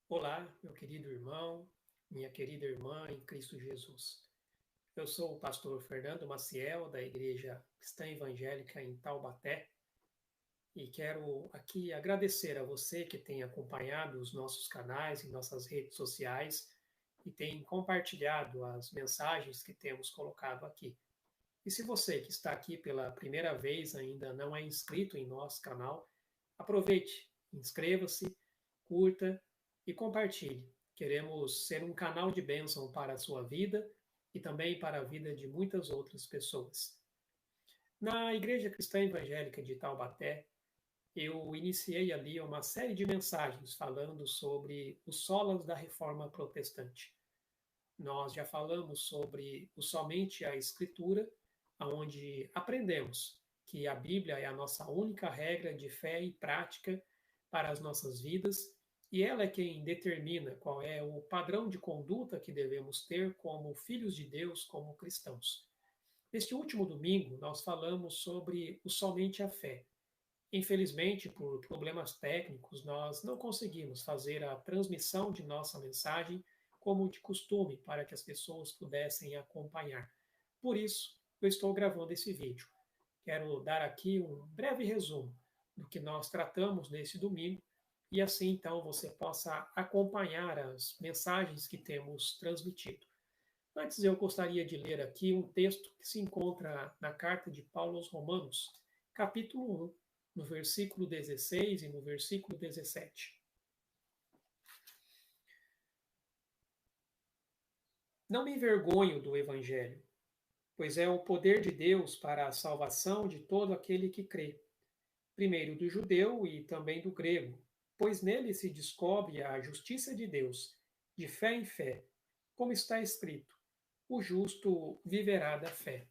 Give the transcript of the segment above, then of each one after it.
Olá, meu querido irmão, minha querida irmã em Cristo Jesus. Eu sou o pastor Fernando Maciel, da Igreja Cristã Evangélica em Taubaté, e quero aqui agradecer a você que tem acompanhado os nossos canais e nossas redes sociais e tem compartilhado as mensagens que temos colocado aqui. E se você que está aqui pela primeira vez ainda não é inscrito em nosso canal, aproveite, inscreva-se, curta e compartilhe. Queremos ser um canal de bênção para a sua vida e também para a vida de muitas outras pessoas. Na Igreja Cristã Evangélica de Taubaté, eu iniciei ali uma série de mensagens falando sobre os solas da Reforma Protestante. Nós já falamos sobre o somente a Escritura, onde aprendemos que a Bíblia é a nossa única regra de fé e prática para as nossas vidas, e ela é quem determina qual é o padrão de conduta que devemos ter como filhos de Deus, como cristãos. Neste último domingo, nós falamos sobre o somente a fé. Infelizmente, por problemas técnicos, nós não conseguimos fazer a transmissão de nossa mensagem como de costume, para que as pessoas pudessem acompanhar. Por isso, eu estou gravando esse vídeo. Quero dar aqui um breve resumo do que nós tratamos nesse domingo e assim então você possa acompanhar as mensagens que temos transmitido. Antes, eu gostaria de ler aqui um texto que se encontra na carta de Paulo aos Romanos, capítulo 1, no versículo 16 e no versículo 17. Não me envergonho do Evangelho, pois é o poder de Deus para a salvação de todo aquele que crê, primeiro do judeu e também do grego, pois nele se descobre a justiça de Deus, de fé em fé, como está escrito: o justo viverá da fé.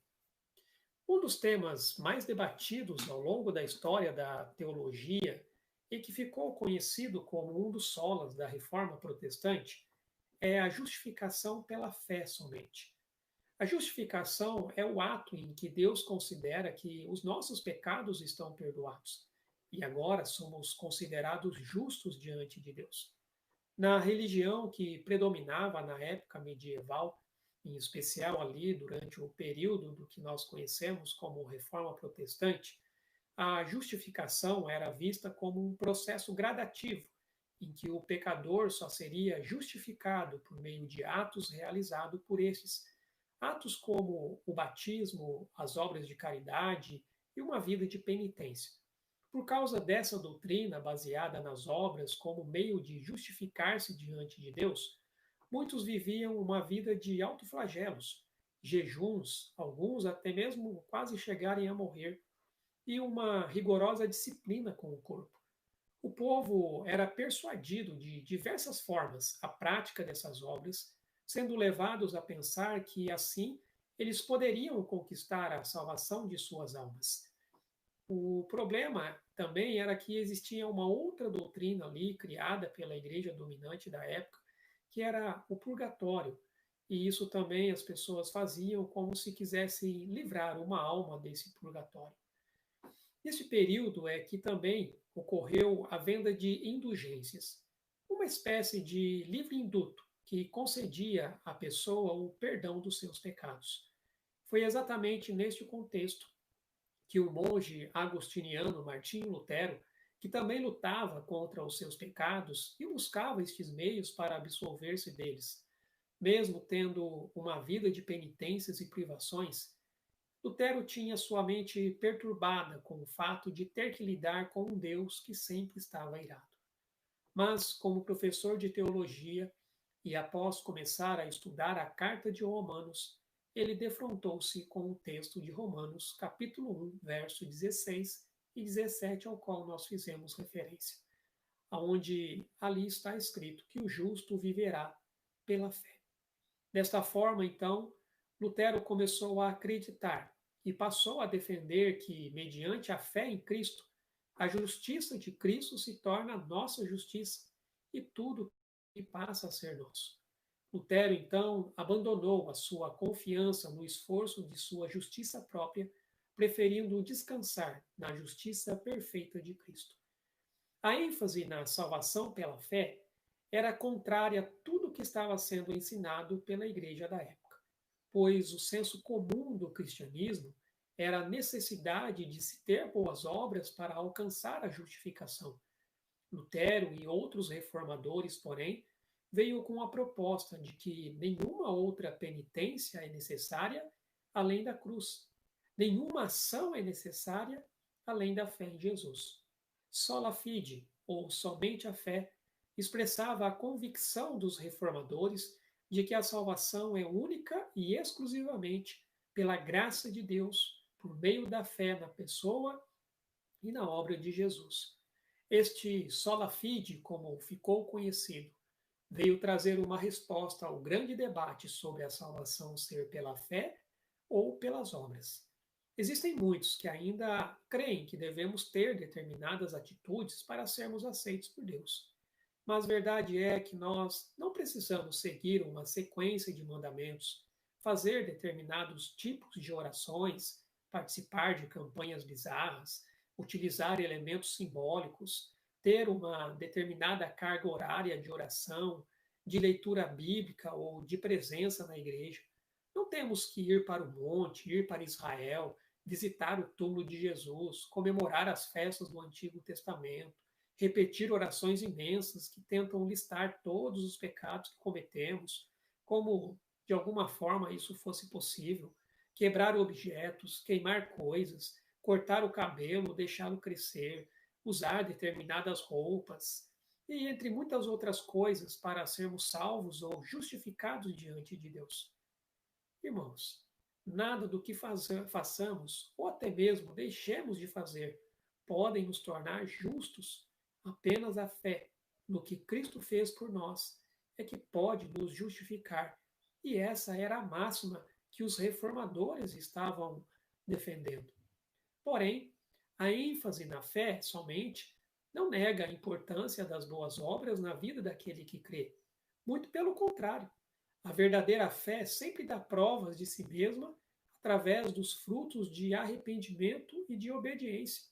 Um dos temas mais debatidos ao longo da história da teologia e que ficou conhecido como um dos solas da Reforma Protestante é a justificação pela fé somente. A justificação é o ato em que Deus considera que os nossos pecados estão perdoados e agora somos considerados justos diante de Deus. Na religião que predominava na época medieval, em especial ali durante o período do que nós conhecemos como Reforma Protestante, a justificação era vista como um processo gradativo, em que o pecador só seria justificado por meio de atos realizados por estes. Atos como o batismo, as obras de caridade e uma vida de penitência. Por causa dessa doutrina baseada nas obras como meio de justificar-se diante de Deus, muitos viviam uma vida de autoflagelos, jejuns, alguns até mesmo quase chegarem a morrer, e uma rigorosa disciplina com o corpo. O povo era persuadido de diversas formas à prática dessas obras, sendo levados a pensar que assim eles poderiam conquistar a salvação de suas almas. O problema também era que existia uma outra doutrina ali criada pela igreja dominante da época, que era o purgatório. E isso também as pessoas faziam como se quisessem livrar uma alma desse purgatório. Nesse período é que também ocorreu a venda de indulgências, uma espécie de livre induto que concedia à pessoa o perdão dos seus pecados. Foi exatamente neste contexto que o monge agostiniano Martinho Lutero, que também lutava contra os seus pecados e buscava estes meios para absolver-se deles, mesmo tendo uma vida de penitências e privações, Lutero tinha sua mente perturbada com o fato de ter que lidar com um Deus que sempre estava irado. Mas, como professor de teologia e após começar a estudar a carta de Romanos, ele defrontou-se com o texto de Romanos, capítulo 1, verso 16 e 17, ao qual nós fizemos referência, onde ali está escrito que o justo viverá pela fé. Desta forma, então, Lutero começou a acreditar e passou a defender que, mediante a fé em Cristo, a justiça de Cristo se torna nossa justiça e tudo que passa a ser nosso. Lutero, então, abandonou a sua confiança no esforço de sua justiça própria, preferindo descansar na justiça perfeita de Cristo. A ênfase na salvação pela fé era contrária a tudo que estava sendo ensinado pela igreja da época, pois o senso comum do cristianismo era a necessidade de se ter boas obras para alcançar a justificação. Lutero e outros reformadores, porém, veio com a proposta de que nenhuma outra penitência é necessária além da cruz. Nenhuma ação é necessária além da fé em Jesus. Sola fide, ou somente a fé, expressava a convicção dos reformadores de que a salvação é única e exclusivamente pela graça de Deus, por meio da fé na pessoa e na obra de Jesus. Este sola fide, como ficou conhecido, veio trazer uma resposta ao grande debate sobre a salvação ser pela fé ou pelas obras. Existem muitos que ainda creem que devemos ter determinadas atitudes para sermos aceitos por Deus. Mas a verdade é que nós não precisamos seguir uma sequência de mandamentos, fazer determinados tipos de orações, participar de campanhas bizarras, utilizar elementos simbólicos, ter uma determinada carga horária de oração, de leitura bíblica ou de presença na igreja. Não temos que ir para o monte, ir para Israel, visitar o túmulo de Jesus, comemorar as festas do Antigo Testamento, repetir orações imensas que tentam listar todos os pecados que cometemos, como de alguma forma isso fosse possível, quebrar objetos, queimar coisas, cortar o cabelo, deixá-lo crescer, usar determinadas roupas, e entre muitas outras coisas para sermos salvos ou justificados diante de Deus. Irmãos, nada do que façamos, ou até mesmo deixemos de fazer, podem nos tornar justos. Apenas a fé no que Cristo fez por nós é que pode nos justificar. E essa era a máxima que os reformadores estavam defendendo. Porém, a ênfase na fé somente não nega a importância das boas obras na vida daquele que crê. Muito pelo contrário, a verdadeira fé sempre dá provas de si mesma através dos frutos de arrependimento e de obediência.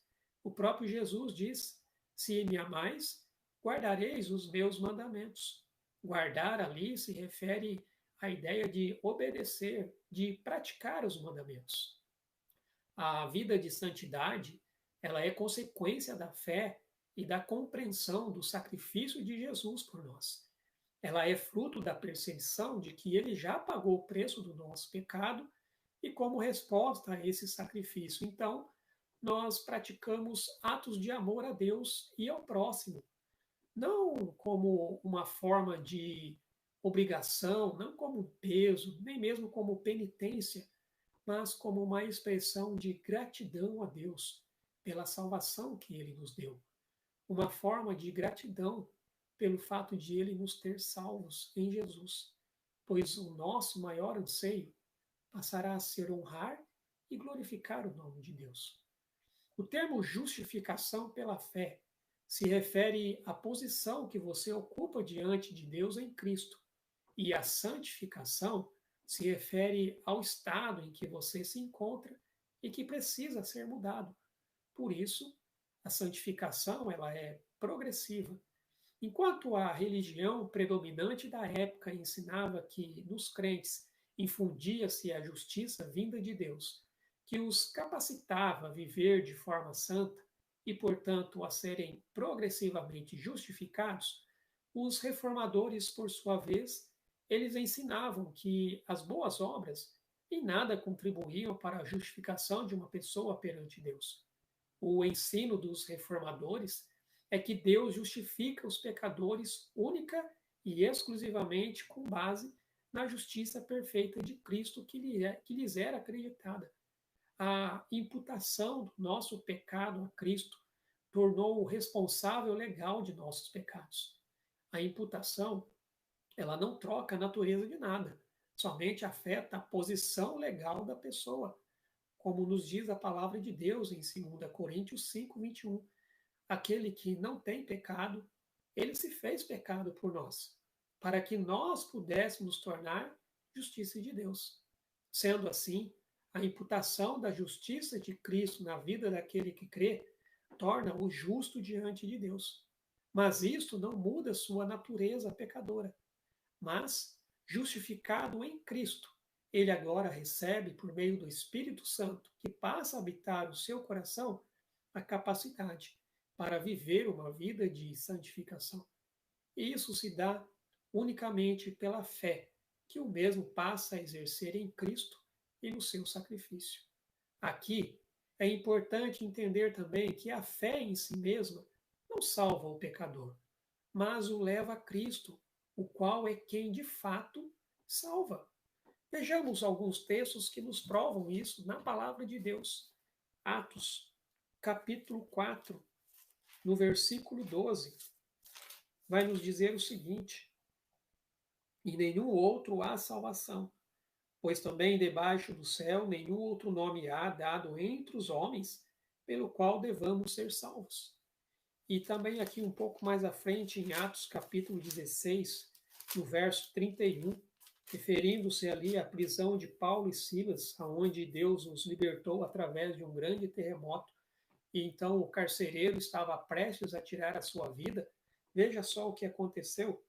O próprio Jesus diz: se me amais, guardareis os meus mandamentos. Guardar ali se refere à ideia de obedecer, de praticar os mandamentos. A vida de santidade, ela é consequência da fé e da compreensão do sacrifício de Jesus por nós. Ela é fruto da percepção de que ele já pagou o preço do nosso pecado e, como resposta a esse sacrifício, então, nós praticamos atos de amor a Deus e ao próximo, não como uma forma de obrigação, não como um peso, nem mesmo como penitência, mas como uma expressão de gratidão a Deus pela salvação que ele nos deu. Uma forma de gratidão pelo fato de ele nos ter salvos em Jesus, pois o nosso maior anseio passará a ser honrar e glorificar o nome de Deus. O termo justificação pela fé se refere à posição que você ocupa diante de Deus em Cristo, e a santificação se refere ao estado em que você se encontra e que precisa ser mudado. Por isso, a santificação ela é progressiva. Enquanto a religião predominante da época ensinava que nos crentes infundia-se a justiça vinda de Deus, que os capacitava a viver de forma santa e, portanto, a serem progressivamente justificados, os reformadores, por sua vez, eles ensinavam que as boas obras em nada contribuíam para a justificação de uma pessoa perante Deus. O ensino dos reformadores é que Deus justifica os pecadores única e exclusivamente com base na justiça perfeita de Cristo que lhes era acreditada. A imputação do nosso pecado a Cristo tornou o responsável legal de nossos pecados. A imputação, ela não troca a natureza de nada, somente afeta a posição legal da pessoa, como nos diz a palavra de Deus em 2 Coríntios 5, 21. Aquele que não tem pecado, ele se fez pecado por nós, para que nós pudéssemos tornar justiça de Deus. Sendo assim, a imputação da justiça de Cristo na vida daquele que crê torna-o justo diante de Deus. Mas isto não muda sua natureza pecadora. Mas, justificado em Cristo, ele agora recebe, por meio do Espírito Santo, que passa a habitar o seu coração, a capacidade para viver uma vida de santificação. E isso se dá unicamente pela fé, que o mesmo passa a exercer em Cristo e no seu sacrifício. Aqui é importante entender também que a fé em si mesma não salva o pecador, mas o leva a Cristo, o qual é quem de fato salva. Vejamos alguns textos que nos provam isso na palavra de Deus. Atos, capítulo 4, no versículo 12, vai nos dizer o seguinte: em nenhum outro há salvação, pois também debaixo do céu nenhum outro nome há dado entre os homens pelo qual devamos ser salvos. E também aqui um pouco mais à frente, em Atos capítulo 16, no verso 31, referindo-se ali à prisão de Paulo e Silas, aonde Deus os libertou através de um grande terremoto, e então o carcereiro estava prestes a tirar a sua vida. Veja só o que aconteceu.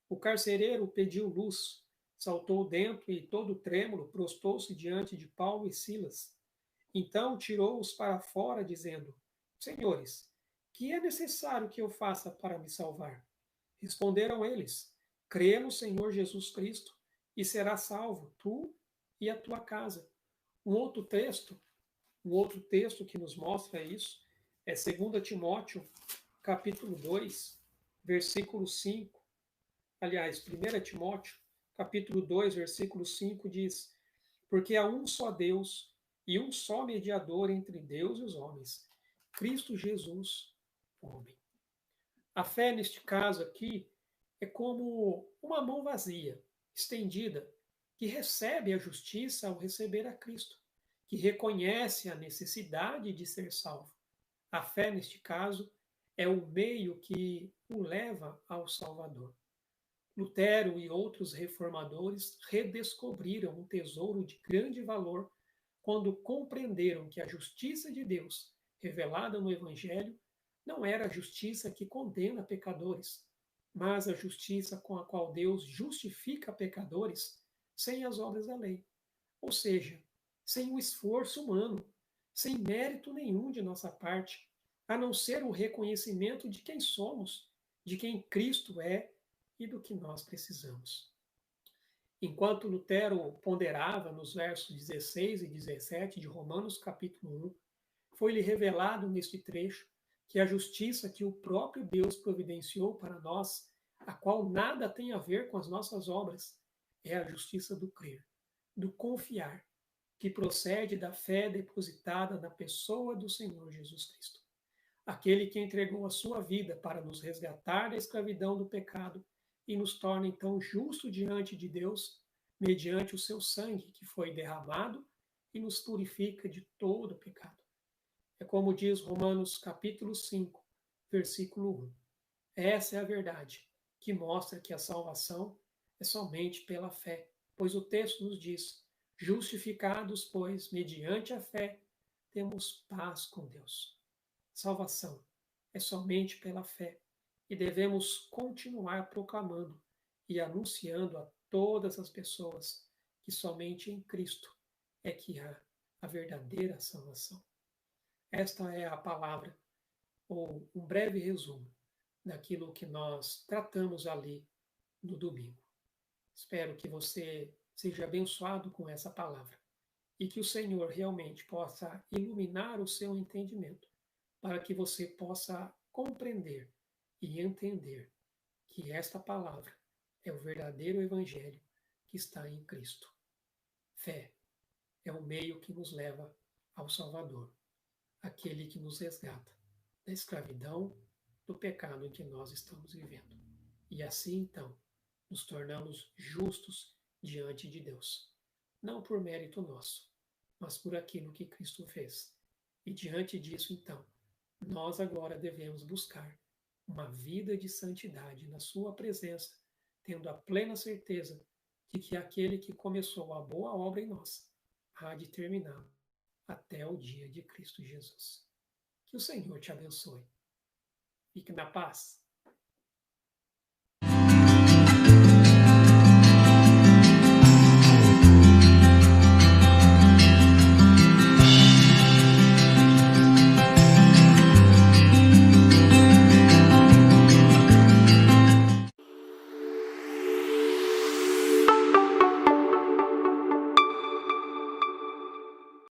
O carcereiro pediu luz, saltou dentro e, todo trêmulo, prostou-se diante de Paulo e Silas. Então tirou-os para fora, dizendo: Senhores, que é necessário que eu faça para me salvar? Responderam eles: Crê no Senhor Jesus Cristo e serás salvo, tu e a tua casa. Um outro texto, um outro texto que nos mostra isso é 2 Timóteo, capítulo 2, versículo 5. Aliás, 1 Timóteo, capítulo 2, versículo 5 diz: Porque há um só Deus e um só mediador entre Deus e os homens, Cristo Jesus, homem. A fé, neste caso aqui, é como uma mão vazia, estendida, que recebe a justiça ao receber a Cristo, que reconhece a necessidade de ser salvo. A fé, neste caso, é o meio que o leva ao Salvador. Lutero e outros reformadores redescobriram um tesouro de grande valor quando compreenderam que a justiça de Deus, revelada no Evangelho, não era a justiça que condena pecadores, mas a justiça com a qual Deus justifica pecadores sem as obras da lei. Ou seja, sem o esforço humano, sem mérito nenhum de nossa parte, a não ser o reconhecimento de quem somos, de quem Cristo é e do que nós precisamos. Enquanto Lutero ponderava nos versos 16 e 17 de Romanos capítulo 1, foi-lhe revelado neste trecho que a justiça que o próprio Deus providenciou para nós, a qual nada tem a ver com as nossas obras, é a justiça do crer, do confiar, que procede da fé depositada na pessoa do Senhor Jesus Cristo. Aquele que entregou a sua vida para nos resgatar da escravidão do pecado e nos torna então justo diante de Deus, mediante o seu sangue que foi derramado e nos purifica de todo pecado. É como diz Romanos capítulo 5, versículo 1. Essa é a verdade, que mostra que a salvação é somente pela fé, pois o texto nos diz: justificados, pois, mediante a fé, temos paz com Deus. Salvação é somente pela fé e devemos continuar proclamando e anunciando a todas as pessoas que somente em Cristo é que há a verdadeira salvação. Esta é a palavra, ou um breve resumo daquilo que nós tratamos ali no domingo. Espero que você seja abençoado com essa palavra e que o Senhor realmente possa iluminar o seu entendimento, para que você possa compreender e entender que esta palavra é o verdadeiro Evangelho que está em Cristo. Fé é o meio que nos leva ao Salvador, aquele que nos resgata da escravidão, do pecado em que nós estamos vivendo. E assim, então, nos tornamos justos diante de Deus, não por mérito nosso, mas por aquilo que Cristo fez. E diante disso, então, nós agora devemos buscar uma vida de santidade na Sua presença, tendo a plena certeza de que aquele que começou a boa obra em nós há de terminá-la até o dia de Cristo Jesus. Que o Senhor te abençoe. Fique na paz.